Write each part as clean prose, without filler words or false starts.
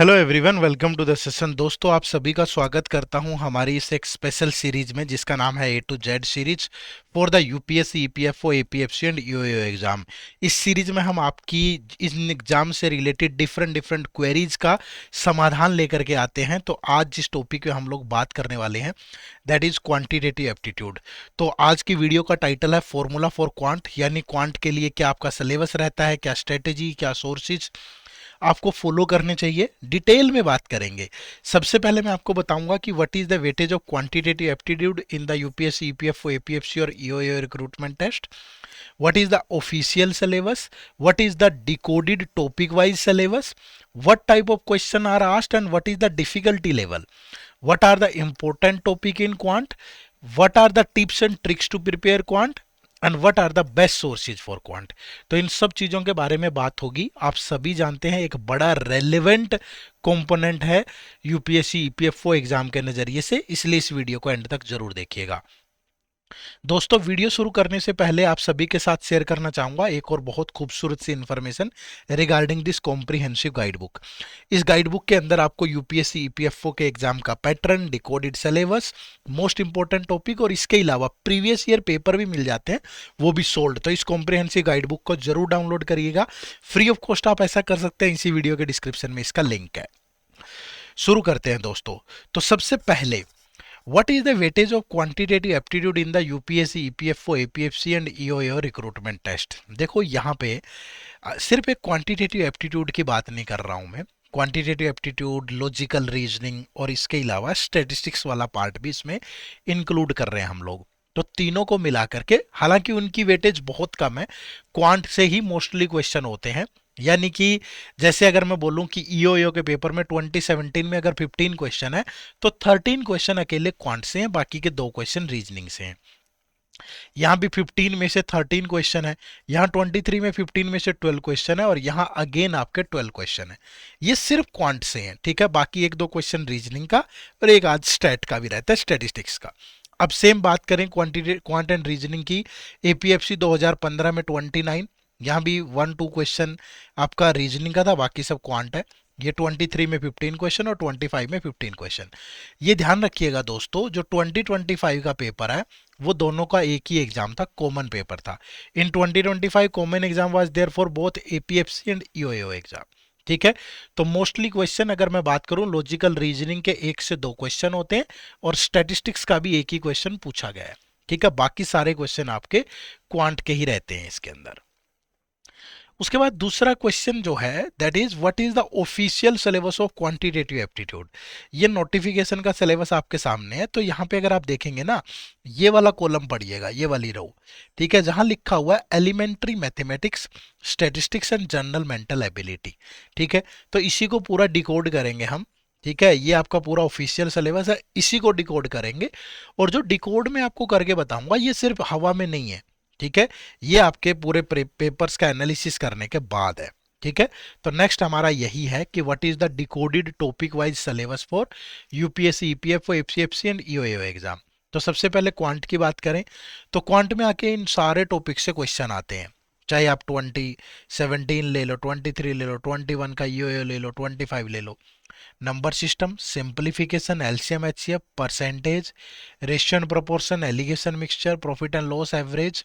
Hello everyone, welcome to the session. दोस्तों, आप सभी का स्वागत करता हूं हमारी इस एक स्पेशल सीरीज में जिसका नाम है A to Z series for the UPSC, EPFO, APFC and EOAO exam. इस सीरीज में हम आपकी इन एग्जाम से रिलेटेड डिफरेंट डिफरेंट क्वेरीज का समाधान लेकर के आते हैं। तो आज जिस टॉपिक पे हम लोग बात करने वाले हैं दैट इज क्वांटिटेटिव एप्टीट्यूड। तो आज की वीडियो का टाइटल है फॉर्मूला फॉर क्वांट, यानी क्वांट के लिए क्या आपका सिलेबस रहता है, क्या स्ट्रेटेजी, क्या सोर्सेज आपको फॉलो करने चाहिए, डिटेल में बात करेंगे। सबसे पहले मैं आपको बताऊंगा कि what is the weightage of quantitative aptitude in the UPSC, EPFO, APFC और EOAO recruitment test. What is the official syllabus, what is the decoded topic wise syllabus, what type of question are asked and what is the difficulty level, what are the important topic in quant, what are the tips and tricks to prepare quant and what are the best sources for quant. तो इन सब चीज़ों के बारे में बात होगी। आप सभी जानते हैं एक बड़ा रेलेवेंट कंपोनेंट है यूपीएससी, ईपीएफओ एग्जाम के नज़रिए से, इसलिए इस वीडियो को एंड तक जरूर देखिएगा। दोस्तों, वीडियो शुरू करने से पहले आप सभी के साथ शेयर करना चाहूंगा एक और बहुत खूबसूरत सी information regarding this comprehensive guide book. इस गाइड बुक के अंदर आपको यूपीएससी, ईपीएफओ के एग्जाम का pattern, decoded syllabus, most important topic और इसके अलावा प्रीवियस ईयर पेपर भी मिल जाते हैं, वो भी सोल्ड। तो इस कॉम्प्रिहेंसिव गाइड बुक को जरूर डाउनलोड करिएगा, फ्री ऑफ कॉस्ट आप ऐसा कर सकते हैं। इसी वीडियो के डिस्क्रिप्शन में इसका लिंक है। शुरू करते हैं दोस्तों। तो सबसे पहले What is the weightage of quantitative aptitude in the UPSC, EPFO, APFC and EOAO recruitment test? देखो यहाँ पे सिर्फ एक क्वांटिटेटिव एप्टीट्यूड की बात नहीं कर रहा हूँ मैं। क्वांटिटेटिव एप्टीट्यूड, लॉजिकल रीजनिंग और इसके अलावा स्टैटिस्टिक्स वाला पार्ट भी इसमें इंक्लूड कर रहे हैं हम लोग। तो तीनों को मिला करके, हालांकि उनकी वेटेज बहुत कम है, क्वांट से ही मोस्टली क्वेश्चन होते हैं। यानी कि जैसे अगर मैं बोलूं कि ईओएओ के पेपर में 2017 में अगर 15 क्वेश्चन है तो 13 क्वेश्चन अकेले क्वांट से हैं, बाकी के 2 क्वेश्चन रीजनिंग से हैं। यहाँ भी 15 में से 13 क्वेश्चन है, यहाँ 23 में 15 में से 12 क्वेश्चन है और यहाँ अगेन आपके 12 क्वेश्चन है। ये सिर्फ क्वांट से हैं, ठीक है। बाकी 1-2 क्वेश्चन रीजनिंग का और एक आध स्टैट का भी रहता है, स्टैटिस्टिक्स का। अब सेम बात करें क्वांट एंड रीजनिंग की, एपीएफसी 2015 में 29, यहाँ भी 1-2 क्वेश्चन आपका रीजनिंग का था, बाकी सब क्वांट है। ये 23 में 15 क्वेश्चन और 25 में 15 क्वेश्चन। ये ध्यान रखिएगा दोस्तों, जो 2025 का पेपर है वो दोनों का एक ही एग्जाम था, कॉमन पेपर था। In 2025 common exam was there for both APFC and EOAO exam, ठीक है। तो मोस्टली क्वेश्चन अगर मैं बात करूं, लॉजिकल रीजनिंग के 1 से 2 क्वेश्चन होते हैं और स्टैटिस्टिक्स का भी एक ही क्वेश्चन पूछा गया है, ठीक है। बाकी सारे क्वेश्चन आपके क्वांट के ही रहते हैं इसके अंदर। उसके बाद दूसरा क्वेश्चन जो है that is what is the official syllabus of quantitative aptitude. ये नोटिफिकेशन का सिलेबस आपके सामने है। तो यहाँ पे अगर आप देखेंगे ना, ये वाला कॉलम पढ़िएगा, ये वाली रो, ठीक है, जहां लिखा हुआ है elementary mathematics, statistics and general mental ability, ठीक है। तो इसी को पूरा डिकोड करेंगे हम, ठीक है। ये आपका पूरा ऑफिशियल सिलेबस है, इसी को डिकोड करेंगे। और जो डिकोड में आपको करके बताऊंगा ये सिर्फ हवा में नहीं है, ठीक है। ये आपके पूरे पेपर्स का एनालिसिस करने के बाद है, ठीक है। तो नेक्स्ट हमारा यही है कि what is the decoded topic wise syllabus for UPSC, EPFO, APFC and EOAO exam. तो सबसे पहले क्वांट की बात करें तो क्वांट में आके इन सारे टॉपिक से क्वेश्चन आते हैं, चाहे आप 2017 ले लो, 23 ले लो, 21 का ईओएओ ले लो, 25 ले लो। Number system, simplification, LCM, HCF, percentage, ratio and proportion, alligation mixture, profit and loss average,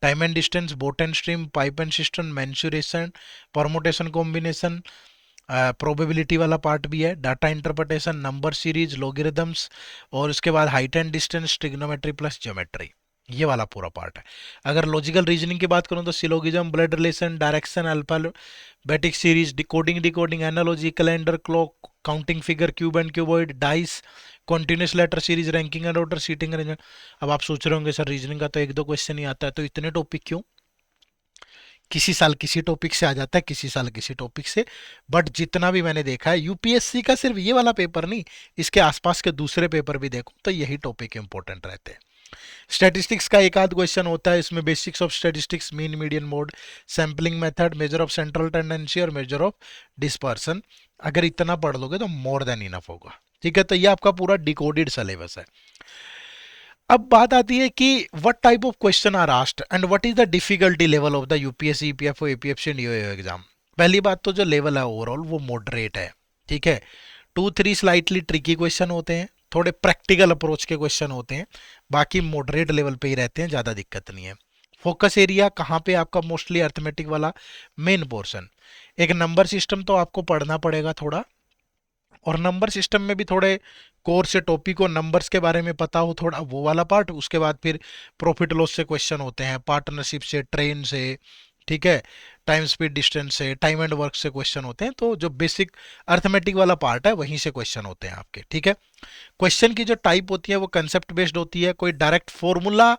time and distance, boat and stream, pipe and cistern, mensuration, permutation combination, probability वाला पार्ट भी है, data interpretation, number series, logarithms और उसके बाद height and distance, trigonometry plus geometry, ये वाला पूरा part है। अगर लॉजिकल रीजनिंग की बात करूं तो syllogism, blood relation, direction, alphabetic series, decoding decoding, analogy, calendar, clock, counting figure, cube and cuboid, dice, continuous letter series, ranking and order, seating arrangement. अब आप सोच रहे होंगे सर रीजनिंग का तो 1-2 क्वेश्चन ही आता है, तो इतने टॉपिक क्यों? किसी साल किसी टॉपिक से आ जाता है, किसी साल किसी टॉपिक से, बट जितना भी मैंने देखा है यूपीएससी का सिर्फ ये वाला पेपर नहीं, इसके आसपास के दूसरे पेपर भी देखो तो यही टॉपिक इंपॉर्टेंट रहते हैं। स्टैटिस्टिक्स का एक आध क्वेश्चन होता है इसमें, basics of statistics, mean median mode, sampling method, measure of central tendency और मेजर ऑफ डिस्पर्सन। अगर इतना पढ़ लोगे तो मोर देन इनफ होगा, ठीक है। तो ये आपका पूरा डिकोडेड सिलेबस है। अब बात आती है कि what type of question are asked and what is the difficulty level of the UPSC, EPFO, APFC and EOAO exam. पहली बात तो जो लेवल है ओवरऑल वो मॉडरेट है, ठीक है। 2-3 स्लाइटली ट्रिकी क्वेश्चन होते हैं, थोड़े प्रैक्टिकल अप्रोच के क्वेश्चन होते हैं, बाकी मॉडरेट लेवल पे ही रहते हैं, ज़्यादा दिक्कत नहीं है। फोकस एरिया कहाँ पे आपका मोस्टली अर्थमेटिक वाला मेन पोर्शन। एक नंबर सिस्टम तो आपको पढ़ना पड़ेगा थोड़ा, और नंबर सिस्टम में भी थोड़े कोर से टॉपिक को नंबर्स के बारे में पता हो थोड़ा, वो वाला पार्ट। उसके बाद फिर प्रॉफिट लॉस से क्वेश्चन होते हैं, पार्टनरशिप से, ट्रेन से, ठीक है, टाइम स्पीड डिस्टेंस से, टाइम एंड वर्क से क्वेश्चन होते हैं। तो जो बेसिक अर्थमेटिक वाला पार्ट है वहीं से क्वेश्चन होते हैं आपके, ठीक है। क्वेश्चन की जो टाइप होती है वो कंसेप्ट बेस्ड होती है, कोई डायरेक्ट फॉर्मूला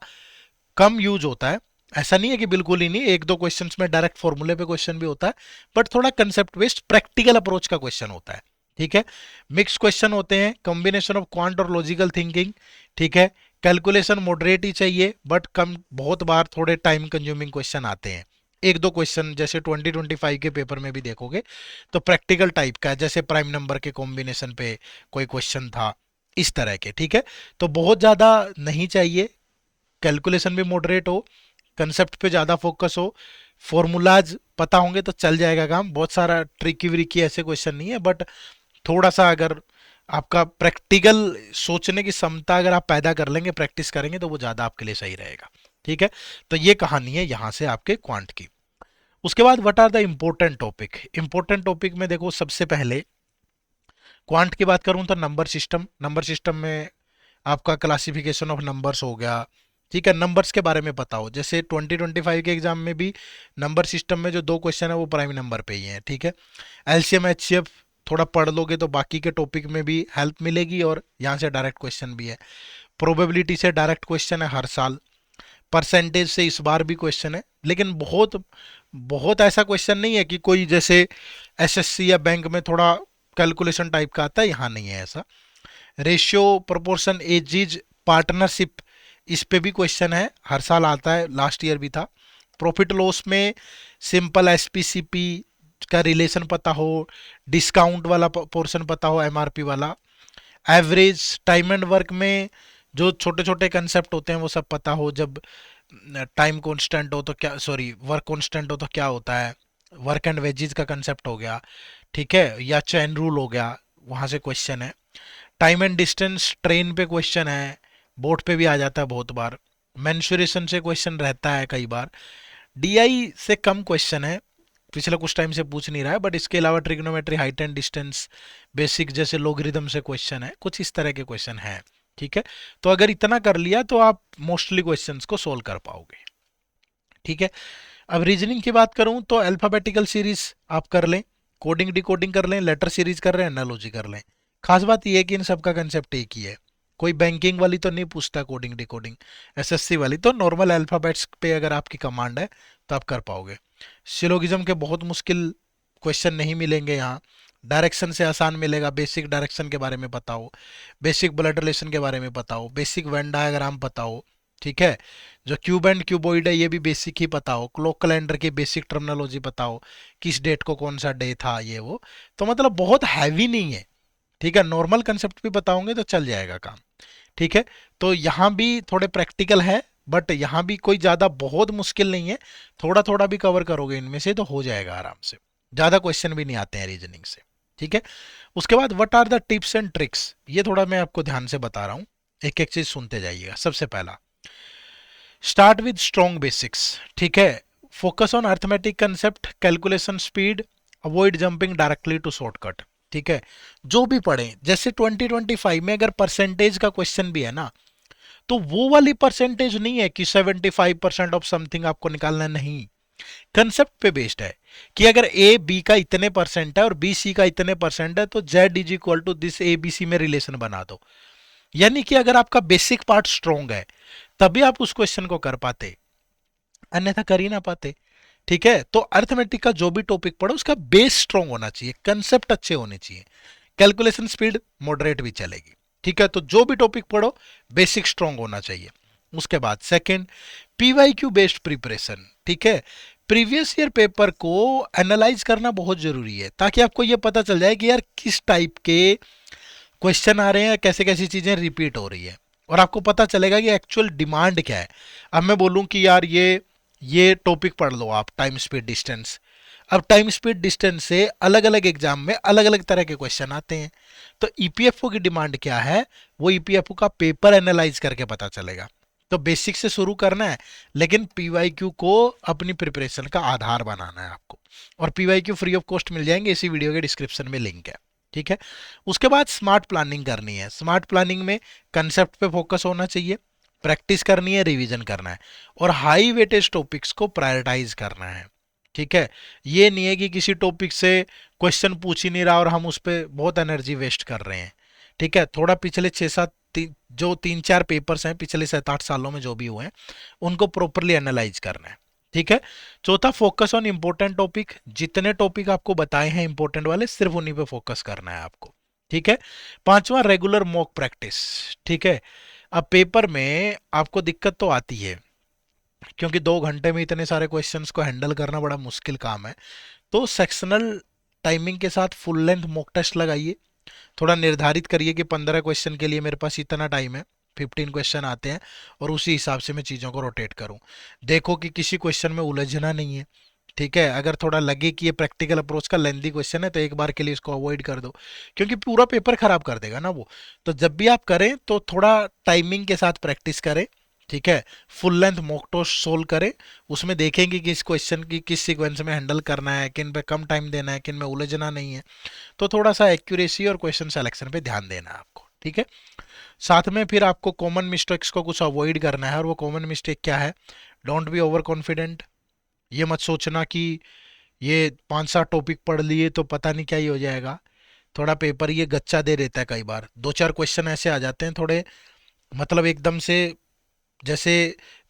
कम यूज होता है। ऐसा नहीं है कि बिल्कुल ही नहीं, एक दो क्वेश्चंस में डायरेक्ट फॉर्मूले पे क्वेश्चन भी होता है, बट थोड़ा कंसेप्ट बेस्ड प्रैक्टिकल अप्रोच का क्वेश्चन होता है, ठीक है। मिक्स क्वेश्चन होते हैं, कॉम्बिनेशन ऑफ क्वांट और लॉजिकल थिंकिंग, ठीक है। कैलकुलेशन मॉडरेट ही चाहिए, बट कम, बहुत बार थोड़े टाइम कंज्यूमिंग क्वेश्चन आते हैं। एक दो क्वेश्चन जैसे 2025 के पेपर में भी देखोगे तो प्रैक्टिकल टाइप का है, जैसे प्राइम नंबर के कॉम्बिनेशन पे कोई क्वेश्चन था, इस तरह के, ठीक है। तो बहुत ज़्यादा नहीं चाहिए, कैलकुलेशन भी मॉडरेट हो, कंसेप्ट पे ज़्यादा फोकस हो, फॉर्मूलाज पता होंगे तो चल जाएगा काम। बहुत सारा ट्रिकी व्रिकी ऐसे क्वेश्चन नहीं है, बट थोड़ा सा अगर आपका प्रैक्टिकल सोचने की क्षमता अगर आप पैदा कर लेंगे, प्रैक्टिस करेंगे, तो वो ज़्यादा आपके लिए सही रहेगा, ठीक है। तो ये कहानी है यहाँ से आपके क्वांट की। उसके बाद what are the important topic. Important topic में देखो, सबसे पहले क्वांट की बात करूं तो नंबर सिस्टम। नंबर सिस्टम में आपका क्लासिफिकेशन ऑफ नंबर्स हो गया, ठीक है। नंबर्स के बारे में पता हो, जैसे 2025 के एग्जाम में भी नंबर सिस्टम में जो दो क्वेश्चन है वो प्राइम नंबर पे ही है, ठीक है। एलसीएम एचसीएफ थोड़ा पढ़ लोगे तो बाकी के टॉपिक में भी हेल्प मिलेगी, और यहाँ से डायरेक्ट क्वेश्चन भी है। प्रोबेबिलिटी से डायरेक्ट क्वेश्चन है हर साल। परसेंटेज से इस बार भी क्वेश्चन है, लेकिन बहुत बहुत ऐसा क्वेश्चन नहीं है कि कोई जैसे एसएससी या बैंक में थोड़ा कैलकुलेशन टाइप का आता है, यहाँ नहीं है ऐसा। रेशियो, प्रोपोर्शन, एजिज, पार्टनरशिप, इस पे भी क्वेश्चन है, हर साल आता है, लास्ट ईयर भी था। प्रॉफिट लॉस में सिंपल एसपीसीपी का रिलेशन पता हो, डिस्काउंट वाला पोर्शन पता हो, एमआरपी वाला। एवरेज, टाइम एंड वर्क में जो छोटे छोटे कंसेप्ट होते हैं वो सब पता हो। जब टाइम कांस्टेंट हो तो क्या, सॉरी, वर्क कांस्टेंट हो तो क्या होता है, वर्क एंड वेजेस का कंसेप्ट हो गया, ठीक है, या चेन रूल हो गया, वहां से क्वेश्चन है। टाइम एंड डिस्टेंस, ट्रेन पे क्वेश्चन है, बोट पे भी आ जाता है बहुत बार। मेंसुरेशन से क्वेश्चन रहता है कई बार। डीआई से कम क्वेश्चन है, पिछले कुछ टाइम से पूछ नहीं रहा है, बट इसके अलावा trigonometry, height and distance, basic जैसे लोगरिथम से क्वेश्चन है, कुछ इस तरह के क्वेश्चन है, ठीक है। तो अगर इतना कर लिया तो आप मोस्टली क्वेश्चंस को सोल्व कर पाओगे, ठीक है। अब रीजनिंग की बात करूं तो अल्फाबेटिकल सीरीज आप कर लें, कोडिंग डिकोडिंग कर लें, लेटर सीरीज कर रहे हैं, एनालॉजी कर लें। खास बात यह है कि इन सबका कंसेप्ट एक ही है। कोई बैंकिंग वाली तो नहीं पूछता कोडिंग डिकोडिंग, एसएससी वाली तो नॉर्मल अल्फाबेट्स पे अगर आपकी कमांड है तो आप कर पाओगे। सिलोगिज्म के बहुत मुश्किल क्वेश्चन नहीं मिलेंगे यहाँ। डायरेक्शन से आसान मिलेगा, बेसिक डायरेक्शन के बारे में पता हो, बेसिक ब्लड रिलेशन के बारे में पता हो, बेसिक वेन डायग्राम पता हो, ठीक है। जो क्यूब एंड क्यूबॉइड है ये भी बेसिक ही पता हो, क्लॉक कैलेंडर की बेसिक टर्मिनोलॉजी पता हो, किस डेट को कौन सा डे था, ये वो। तो मतलब बहुत हैवी नहीं है, ठीक है। नॉर्मल कंसेप्ट भी पता होंगे तो चल जाएगा काम, ठीक है। तो यहाँ भी थोड़े प्रैक्टिकल है, बट यहाँ भी कोई ज़्यादा बहुत मुश्किल नहीं है। थोड़ा थोड़ा भी कवर करोगे इनमें से तो हो जाएगा आराम से, ज़्यादा क्वेश्चन भी नहीं आते हैं रीजनिंग से, ठीक है। उसके बाद what are the tips and tricks, ये थोड़ा मैं आपको ध्यान से बता रहा हूँ, एक एक चीज सुनते जाइएगा। सबसे पहला, स्टार्ट विद स्ट्रॉन्ग बेसिक्स, ठीक है। Focus on arithmetic concept, calculation speed, avoid jumping directly to shortcut, ठीक है। जो भी पढ़े, जैसे 2025 में अगर परसेंटेज का क्वेश्चन भी है ना, तो वो वाली परसेंटेज नहीं है कि 75% ऑफ समथिंग आपको निकालना, नहीं। कंसेप्ट पे बेस्ड है कि अगर ए बी का इतने परसेंट है और बी सी का इतने परसेंट है तो Z is equal to this A B C में रिलेशन बना दो। यानी कि अगर आपका बेसिक पार्ट स्ट्रॉन्ग है तभी आप उस क्वेश्चन को कर पाते, अन्यथा कर ही ना पाते, ठीक है। तो अर्थमेटिक का जो भी टॉपिक पढ़ो उसका बेस स्ट्रॉन्ग होना चाहिए, कंसेप्ट अच्छे होने चाहिए। कैलकुलेशन स्पीड मॉडरेट भी चलेगी, ठीक है। तो जो भी टॉपिक पढ़ो बेसिक स्ट्रॉन्ग होना चाहिए। उसके बाद सेकंड, पीवाईक्यू बेस्ड प्रिपरेशन, ठीक है। प्रीवियस ईयर पेपर को एनालाइज करना बहुत जरूरी है, ताकि आपको यह पता चल जाए कि यार किस टाइप के क्वेश्चन आ रहे हैं, कैसे कैसी चीजें रिपीट हो रही है, और आपको पता चलेगा कि एक्चुअल डिमांड क्या है। अब मैं बोलूं कि यार ये टॉपिक पढ़ लो आप, टाइम स्पीड डिस्टेंस, अब टाइम स्पीड डिस्टेंस से अलग अलग एग्जाम में अलग अलग तरह के क्वेश्चन आते हैं। तो ईपीएफओ की डिमांड क्या है, वो ईपीएफओ का पेपर एनालाइज करके पता चलेगा। तो बेसिक से शुरू करना है, लेकिन पीवाईक्यू को अपनी प्रिपरेशन का आधार बनाना है आपको। और पीवाईक्यू फ्री ऑफ कॉस्ट मिल जाएंगे, इसी वीडियो के डिस्क्रिप्शन में लिंक है, ठीक है। उसके बाद स्मार्ट प्लानिंग करनी है। स्मार्ट प्लानिंग में कंसेप्ट पे फोकस होना चाहिए, प्रैक्टिस करनी है, रिवीजन करना है, और हाई वेटेज टॉपिक्स को प्रायोरिटाइज करना है, ठीक है। ये नहीं है कि किसी टॉपिक से क्वेश्चन पूछ ही नहीं रहा और हम उस पर बहुत एनर्जी वेस्ट कर रहे हैं, ठीक है। थोड़ा पिछले 6-7 जो 3-4 पेपर्स हैं पिछले 7-8 सालों में जो भी हुए हैं, उनको प्रॉपरली एनालाइज करना है, ठीक है। चौथा, फोकस ऑन इंपॉर्टेंट टॉपिक। जितने टॉपिक आपको बताए हैं इंपॉर्टेंट वाले, सिर्फ उन्हीं पे फोकस करना है आपको, ठीक है। पांचवा, रेगुलर मॉक प्रैक्टिस, ठीक है। अब पेपर में आपको दिक्कत तो आती है, क्योंकि 2 घंटे में इतने सारे क्वेश्चंस को हैंडल करना बड़ा मुश्किल काम है। तो सेक्शनल टाइमिंग के साथ फुल लेंथ मॉक टेस्ट लगाइए। थोड़ा निर्धारित करिए कि 15 क्वेश्चन के लिए मेरे पास इतना टाइम है, 15 क्वेश्चन आते हैं, और उसी हिसाब से मैं चीज़ों को रोटेट करूं। देखो कि किसी क्वेश्चन में उलझना नहीं है, ठीक है। अगर थोड़ा लगे कि ये प्रैक्टिकल अप्रोच का लेंदी क्वेश्चन है, तो एक बार के लिए इसको अवॉइड कर दो, क्योंकि पूरा पेपर खराब कर देगा ना वो। तो जब भी आप करें तो थोड़ा टाइमिंग के साथ प्रैक्टिस करें, ठीक है। Full length mock test solve करें, उसमें देखेंगे कि इस क्वेश्चन की किस सीक्वेंस में हैंडल करना है, किन पे कम टाइम देना है, किन में उलझना नहीं है। तो थोड़ा सा एक्यूरेसी और क्वेश्चन सिलेक्शन पे ध्यान देना है आपको, ठीक है। साथ में फिर आपको कॉमन मिस्टेक्स को कुछ अवॉइड करना है, और वो कॉमन मिस्टेक क्या है? Don't be over confident. ये मत सोचना कि ये 5-7 टॉपिक पढ़ लिए तो पता नहीं क्या ही हो जाएगा। थोड़ा पेपर ये गच्चा दे देता है, कई बार 2-4 क्वेश्चन ऐसे आ जाते हैं थोड़े, मतलब एकदम से, जैसे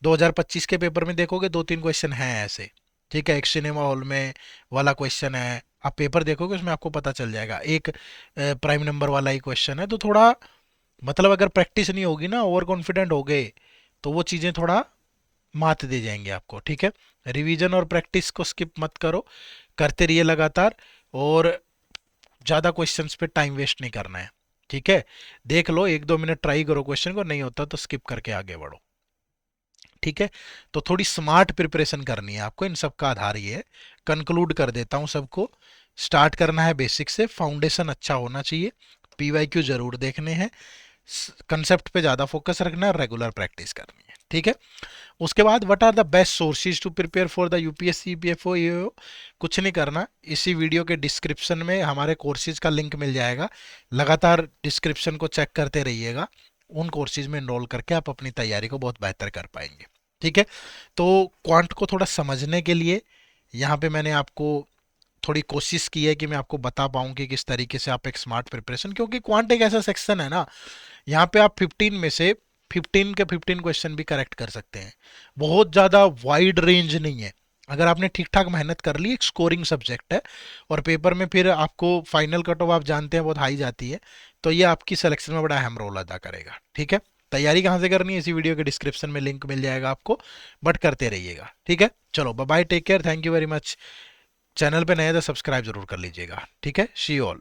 2025 के पेपर में देखोगे 2-3 क्वेश्चन हैं ऐसे, ठीक है। एक सिनेमा हॉल में वाला क्वेश्चन है, आप पेपर देखोगे उसमें आपको पता चल जाएगा। एक प्राइम नंबर वाला ही क्वेश्चन है। तो थोड़ा, मतलब अगर प्रैक्टिस नहीं होगी ना, ओवर कॉन्फिडेंट हो गए, तो वो चीज़ें थोड़ा मात दे जाएंगे आपको, ठीक है। रिवीजन और प्रैक्टिस को स्किप मत करो, करते रहिए लगातार, और ज़्यादा क्वेश्चंस पे टाइम वेस्ट नहीं करना है, ठीक है। देख लो, 1-2 मिनट ट्राई करो क्वेश्चन को, नहीं होता तो स्किप करके आगे बढ़ो, ठीक है। तो थोड़ी स्मार्ट प्रिपरेशन करनी है आपको, इन सब का आधार ये है। कंक्लूड कर देता हूं सबको। स्टार्ट करना है बेसिक से, फाउंडेशन अच्छा होना चाहिए, पीवाईक्यू जरूर देखने हैं, कंसेप्ट पे ज़्यादा फोकस रखना है, रेगुलर प्रैक्टिस करनी है, ठीक है। उसके बाद, what are the best sources to prepare for the UPSC EPFO AO? कुछ नहीं करना, इसी वीडियो के डिस्क्रिप्शन में हमारे कोर्सेज का लिंक मिल जाएगा। लगातार डिस्क्रिप्शन को चेक करते रहिएगा, उन कोर्सेज में इनरोल करके आप अपनी तैयारी को बहुत बेहतर कर पाएंगे, ठीक है। तो क्वांट को थोड़ा समझने के लिए यहाँ पे मैंने आपको थोड़ी कोशिश की है कि मैं आपको बता पाऊँ कि किस तरीके से आप एक स्मार्ट प्रिपरेशन, क्योंकि क्वांट एक ऐसा सेक्शन है ना, यहाँ पे आप 15 में से 15 के 15 क्वेश्चन भी करेक्ट कर सकते हैं। बहुत ज़्यादा वाइड रेंज नहीं है। अगर आपने ठीक ठाक मेहनत कर ली, एक स्कोरिंग सब्जेक्ट है, और पेपर में फिर आपको फाइनल कट ऑफ आप जानते हैं बहुत हाई जाती है, तो ये आपकी सिलेक्शन में बड़ा अहम रोल अदा करेगा, ठीक है। तैयारी कहाँ से करनी है, इसी वीडियो के डिस्क्रिप्शन में लिंक मिल जाएगा आपको, बट करते रहिएगा, ठीक है। चलो, bye bye, take care, thank you very much. Channel पे नए तो सब्सक्राइब जरूर कर लीजिएगा, ठीक है। See you all.